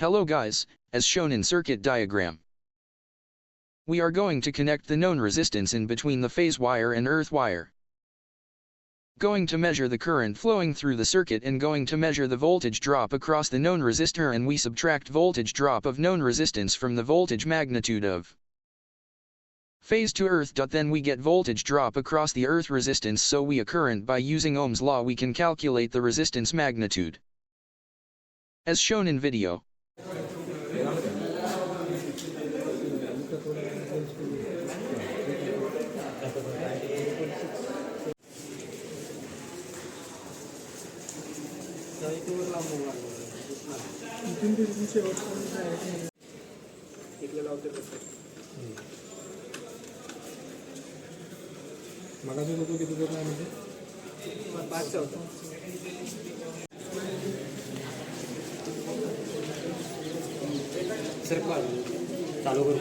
Hello guys, as shown in circuit diagram. We are going to connect the known resistance in between the phase wire and earth wire. Going to measure the current flowing through the circuit and going to measure the voltage drop across the known resistor, and we subtract voltage drop of known resistance from the voltage magnitude of phase to earth. Then we get voltage drop across the earth resistance, so we a current by using Ohm's law we can calculate the resistance magnitude. As shown in video. मगाशी होतो किती दूर नाही म्हणजे 5 होता sir चालू करू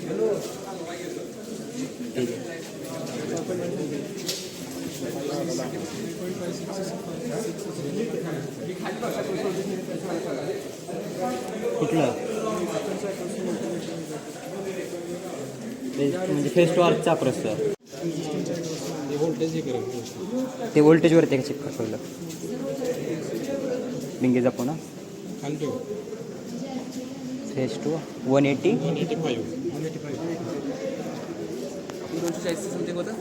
hello कुठलं म्हणजे फेस टू आर्चचा प्रश्न ते व्होल्टेजवरती चेक करतो बिंगे जपो ना फेस टू 180 240 समथिंग होतं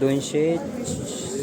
240